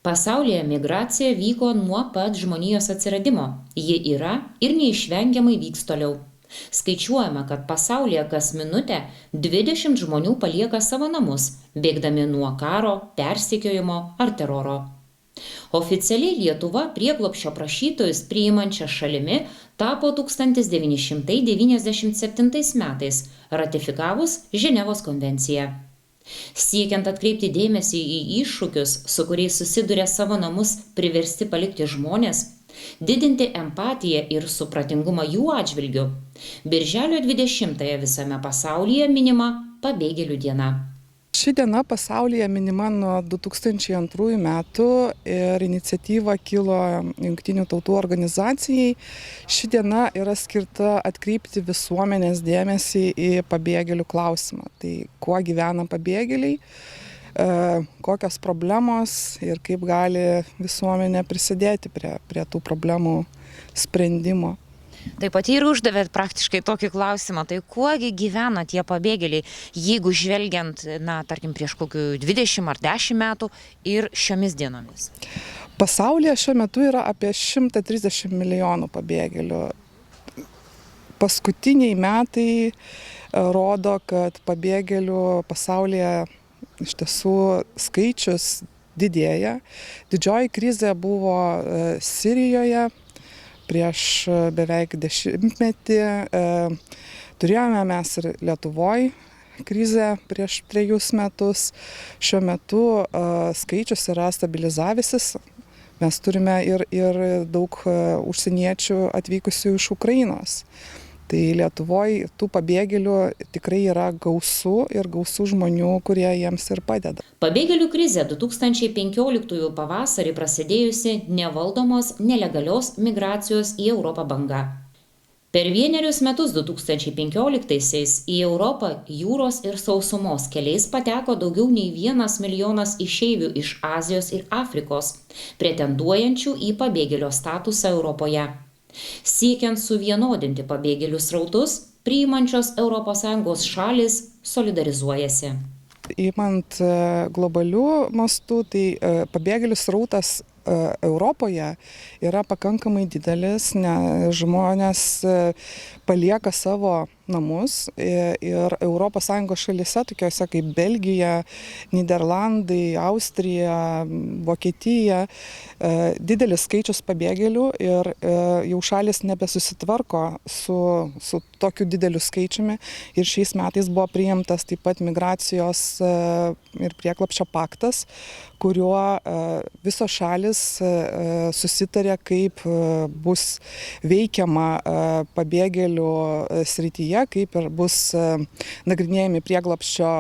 Pasaulyje migracija vyko nuo pat žmonijos atsiradimo. Ji yra ir neišvengiamai vyks toliau. Skaičiuojama, kad pasaulyje kas minutę 20 žmonių palieka savo namus, bėgdami nuo karo, persekiojimo ar teroro. Oficialiai Lietuva prieglobsčio prašytojus priimančia šalimi tapo 1997 metais, ratifikavus Ženevos konvenciją. Siekiant atkreipti dėmesį į iššūkius, su kuriais susiduria savo namus priversti palikti žmonės, didinti empatiją ir supratingumą jų atžvilgiu, Birželio 20-ąją visame pasaulyje minima Pabėgėlių diena. Ši diena pasaulyje minima nuo 2002 metų ir iniciatyva kilo Jungtinių tautų organizacijai. Ši diena yra skirta atkreipti visuomenės dėmesį į pabėgėlių klausimą. Tai kuo gyvena pabėgėliai, kokios problemos ir kaip gali visuomenė prisidėti prie tų problemų sprendimo. Taip pat ir uždavėt praktiškai tokį klausimą, tai kuogi gyvena tie pabėgėliai, jeigu žvelgiant, tarkim, prieš kokių 20 ar 10 metų ir šiomis dienomis? Pasaulyje šiuo metu yra apie 130 milijonų pabėgėlių. Paskutiniai metai rodo, kad pabėgėlių pasaulyje iš tiesų skaičius didėja. Didžioji krizė buvo Sirijoje. Prieš beveik 10 metį turėjome mes ir Lietuvoje krizę prieš 3 metus. Šiuo metu skaičius yra stabilizavęsis. Mes turime ir daug užsieniečių atvykusių iš Ukrainos. Tai Lietuvoje tų pabėgėlių tikrai yra gausų ir gausų žmonių, kurie jiems ir padeda. Pabėgėlių krizė 2015 pavasarį prasidėjusi nevaldomos nelegalios migracijos į Europą banga. Per vienerius metus 2015-aisiais į Europą jūros ir sausumos keliais pateko daugiau nei 1 milijonas išeivių iš Azijos ir Afrikos, pretenduojančių į pabėgėlio statusą Europoje. Siekiant suvienodinti pabėgėlių srautus, priimančios ES šalys solidarizuojasi. Imant globalių mastų, tai pabėgėlių srautas Europoje yra pakankamai didelis, nes žmonės palieka savo namus ir ES šalyse, tokiuose kaip Belgija, Niderlandai, Austrija, Vokietija, didelis skaičius pabėgėlių ir jau šalis nebesusitvarko su tokiu dideliu skaičiumi ir šiais metais buvo priimtas taip pat migracijos ir prieglobsčio paktas, kuriuo visos šalis susitarė, kaip bus veikiama pabėgėlių srityje, kaip ir bus nagrinėjami prieglobsčio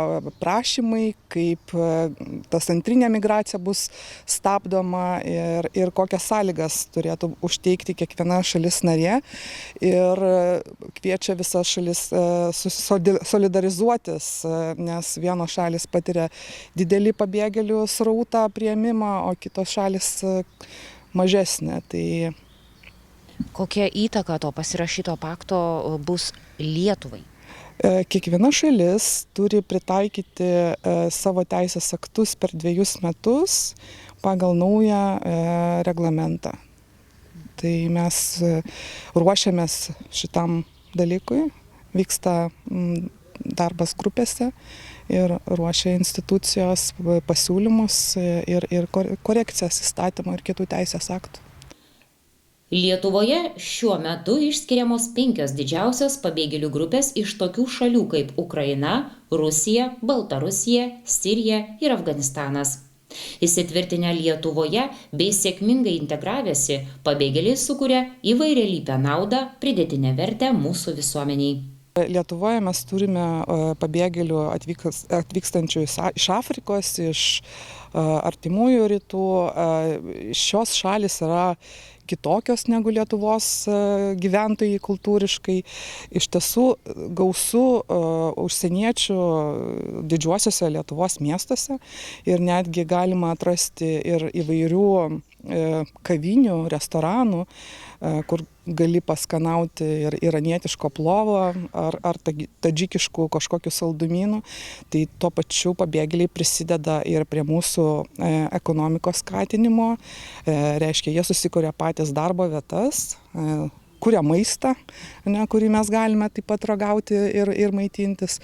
prašymai, kaip tas antrinė migracija bus stabdoma ir kokias sąlygas turėtų užteikti kiekviena šalis narė. Ir kviečia visas šalis solidarizuotis, nes vienos šalis patiria didelį pabėgėlių srautą priėmimą, o kitos šalis mažesnė. Tai kokia įtaka to pasirašyto pakto bus Lietuvai? Kiekviena šalis turi pritaikyti savo teisės aktus per 2 metus pagal naują reglamentą. Tai mes ruošiamės šitam dalykui, vyksta darbas grupėse ir ruošia institucijos pasiūlymus ir korekcijas įstatymų ir kitų teisės aktų. Lietuvoje šiuo metu išskiriamos 5 didžiausios pabėgėlių grupės iš tokių šalių kaip Ukraina, Rusija, Baltarusija, Sirija ir Afganistanas. Įsitvirtinę Lietuvoje bei sėkmingai integravęsi, pabėgėliai sukuria įvairialypę naudą, pridėtinę vertę mūsų visuomeniai. Lietuvoje mes turime pabėgėlių atvykstančių iš Afrikos, iš artimųjų rytų. Šios šalis yra kitokios negu Lietuvos gyventojai kultūriškai. Iš tiesų gausu užsieniečių didžiuosiuose Lietuvos miestuose ir netgi galima atrasti ir įvairių kavinių, restoranų, kur gali paskanauti ir iranietiško plovo ar tadžikiškų kažkokių saldumynų. Tai tuo pačiu pabėgėliai prisideda ir prie mūsų ekonomikos skatinimo. Reiškia, jie susikuria patys darbo vietas, kuria maistą, kurį mes galime taip pat ragauti ir maitintis.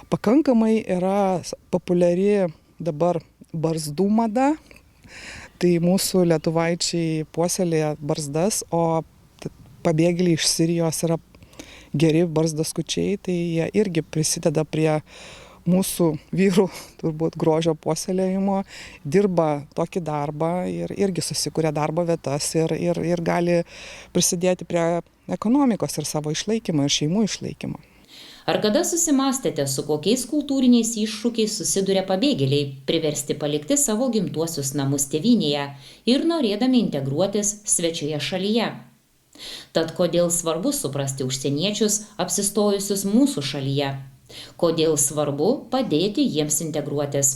Pakankamai yra populiari dabar barzdų mada. Tai mūsų lietuvaičiai puoselėja barzdas, o pabėgėliai iš Sirijos yra geri barzdaskučiai, tai jie irgi prisideda prie mūsų vyrų turbūt grožio puoselėjimo, dirba tokį darbą ir irgi susikuria darbo vietas ir gali prisidėti prie ekonomikos ir savo išlaikymo ir šeimų išlaikymo. Ar kada susimastėte, su kokiais kultūriniais iššūkiais susiduria pabėgėliai, priversti palikti savo gimtuosius namus tėvynėje ir norėdami integruotis svečioje šalyje? Tad kodėl svarbu suprasti užsieniečius apsistojusius mūsų šalyje? Kodėl svarbu padėti jiems integruotis?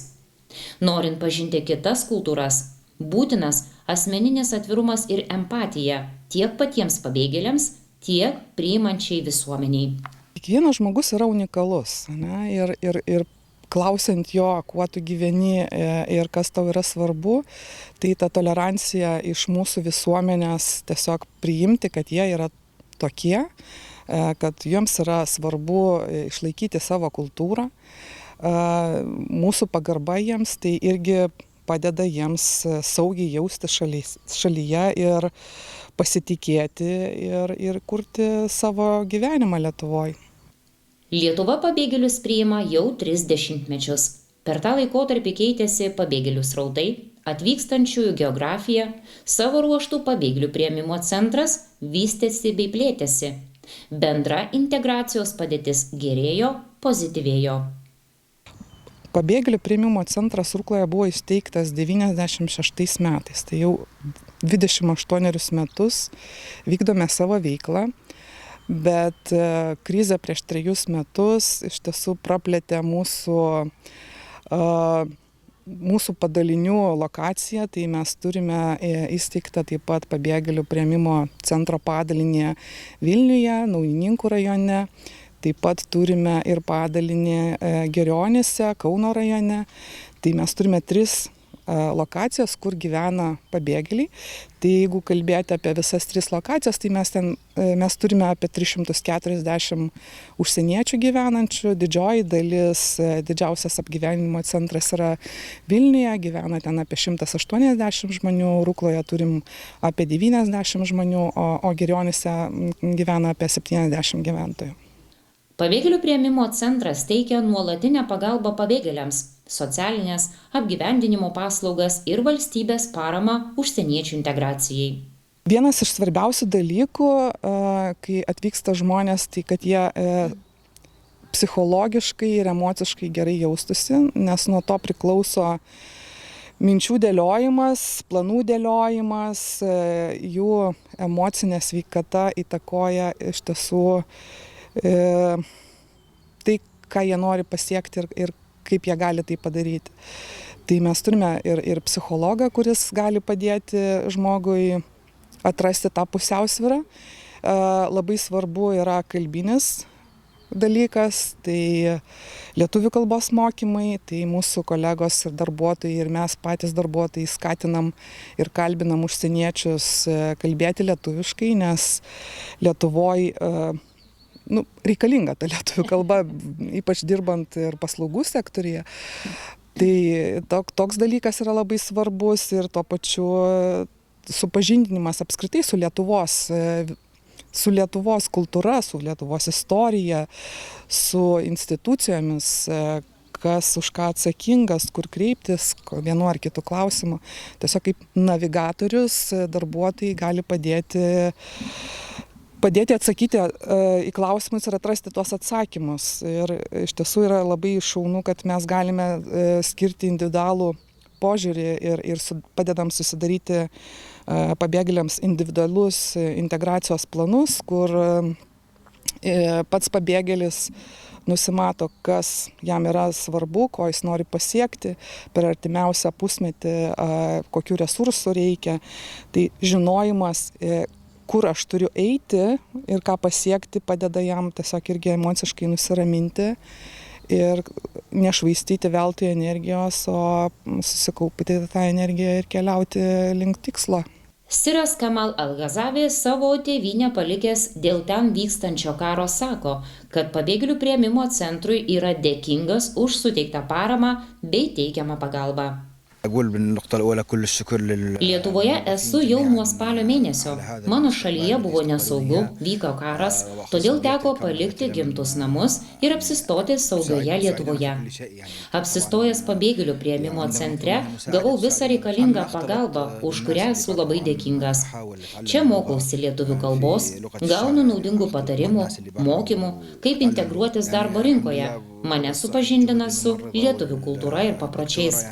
Norint pažinti kitas kultūras, būtinas asmeninis atvirumas ir empatija tiek patiems pabėgėliams, tiek priimančiai visuomeniai. Kiekvienas žmogus yra unikalus, ir klausiant jo, kuo tu gyveni ir kas tau yra svarbu, tai ta tolerancija iš mūsų visuomenės tiesiog priimti, kad jie yra tokie, kad jiems yra svarbu išlaikyti savo kultūrą. Mūsų pagarba jiems tai irgi padeda jiems saugiai jausti šalyje ir pasitikėti ir kurti savo gyvenimą Lietuvoje. Lietuva pabėgėlius priima jau 30 mečius. Per tą laikotarpį keitėsi pabėgėlių srautai, atvykstančiųjų geografija, savo ruoštų pabėgėlių priėmimo centras vystėsi bei plėtėsi. Bendra integracijos padėtis gerėjo, pozityvėjo. Pabėgėlių priėmimo centras Rukloje buvo įsteigtas 96 metais, tai jau 28 metus vykdome savo veiklą. Bet krizė prieš 3 metus iš tiesų praplėtė mūsų padalinių lokaciją, tai mes turime įsteigtą taip pat pabėgėlių priėmimo centro padalinį Vilniuje, Naujininkų rajone, taip pat turime ir padalinį Gerionėse, Kauno rajone, tai mes turime 3 lokacijas, kur gyvena pabėgėliai. Tai jeigu kalbėti apie visas 3 lokacijas, tai mes turime apie 340 užsieniečių gyvenančių. Didžioji dalis, didžiausias apgyvendinimo centras yra Vilniuje, gyvena ten apie 180 žmonių, Rukloje turim apie 90 žmonių, o Gerionėse gyvena apie 70 gyventojų. Pabėgėlių priėmimo centras teikia nuolatinę pagalbą pabėgėliams, socialinės, apgyvendinimo paslaugas ir valstybės paramą užsieniečių integracijai. Vienas iš svarbiausių dalykų, kai atvyksta žmonės, tai kad jie psichologiškai ir emociškai gerai jaustųsi, nes nuo to priklauso minčių dėliojimas, planų dėliojimas, jų emocinė sveikata įtakoja iš tiesų tai, ką jie nori pasiekti ir kaip jie gali tai padaryti. Tai mes turime ir psichologą, kuris gali padėti žmogui atrasti tą pusiausvyrą. Labai svarbu yra kalbinis dalykas, tai lietuvių kalbos mokymai, tai mūsų kolegos ir darbuotojai ir mes patys darbuotojai skatinam ir kalbinam užsieniečius kalbėti lietuviškai, nes Lietuvoje reikalinga ta lietuvių kalba, ypač dirbant ir paslaugų sektoriuje. Tai toks dalykas yra labai svarbus ir tuo pačiu supažindinimas apskritai su Lietuvos kultūra, su Lietuvos istorija, su institucijomis, kas už ką atsakingas, kur kreiptis, vienu ar kitu klausimu. Tiesiog kaip navigatorius darbuotojai gali padėti atsakyti į klausimus ir atrasti tuos atsakymus. Ir iš tiesų yra labai šaunu, kad mes galime skirti individualų požiūrį ir padedam susidaryti pabėgėliams individualius integracijos planus, kur pats pabėgėlis nusimato, kas jam yra svarbu, ko jis nori pasiekti per artimiausią pusmetį, kokių resursų reikia. Tai žinojimas, kur aš turiu eiti ir ką pasiekti, padeda jam tiesiog irgi emociškai nusiraminti ir nešvaistyti veltui energijos, o susikaupti tą energiją ir keliauti link tikslo. Siras Kamal Al-Ghazavi savo tėvynę palikęs dėl ten vykstančio karo sako, kad pabėgėlių priėmimo centrui yra dėkingas už suteiktą paramą bei teikiamą pagalbą. Lietuvoje esu jau nuo spalio mėnesio. Mano šalyje buvo nesaugu, vyko karas, todėl teko palikti gimtus namus ir apsistoti saugioje Lietuvoje. Apsistojęs pabėgėlių priėmimo centre, gavau visą reikalingą pagalbą, už kurią esu labai dėkingas. Čia mokausi lietuvių kalbos, gaunu naudingų patarimų, mokymų, kaip integruotis darbo rinkoje. Mane supažindina su lietuvių kultūra ir papročiais.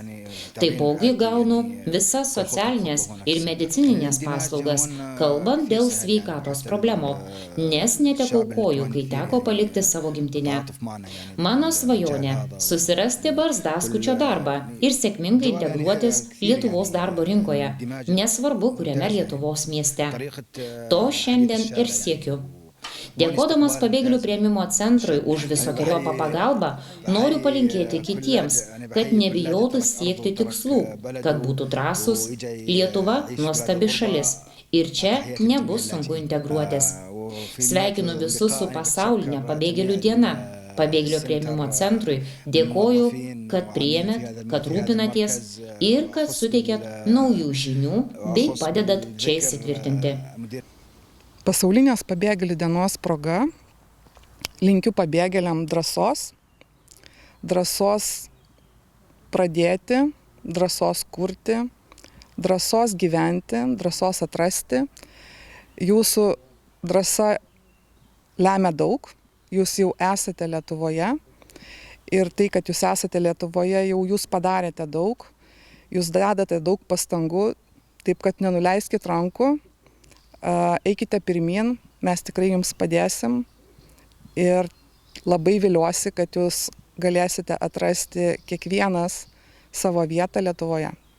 Taipogi gaunu visas socialinės ir medicininės paslaugas, kalbant dėl sveikatos problemų, nes netekau kojų, kai teko palikti savo gimtinę. Mano svajonė – susirasti barzdaskučio darbą ir sėkmingai integruotis Lietuvos darbo rinkoje, nesvarbu, kuriame Lietuvos mieste. To šiandien ir siekiu. Dėkodamas pabėgėlių priėmimo centrui už visokeriopą pagalbą, noriu palinkėti kitiems, kad nebijotų siekti tikslų, kad būtų drąsūs. Lietuva – nuostabi šalis ir čia nebus sunku integruotis. Sveikinu visus su pasaulinė pabėgėlių diena. Pabėgėlių priėmimo centrui dėkoju, kad priėmėt, kad rūpinatės ir kad suteikėt naujų žinių bei padedat čia įsitvirtinti. Pasaulinės pabėgėlių dienos proga linkiu pabėgėliam drąsos pradėti, drąsos kurti, drąsos gyventi, drąsos atrasti. Jūsų drąsa lemia daug, jūs jau esate Lietuvoje ir tai, kad jūs esate Lietuvoje, jau jūs padarėte daug, jūs dedate daug pastangų, taip kad nenuleiskit rankų. Eikite pirmyn, mes tikrai jums padėsim ir labai viliuosi, kad jūs galėsite atrasti kiekvienas savo vietą Lietuvoje.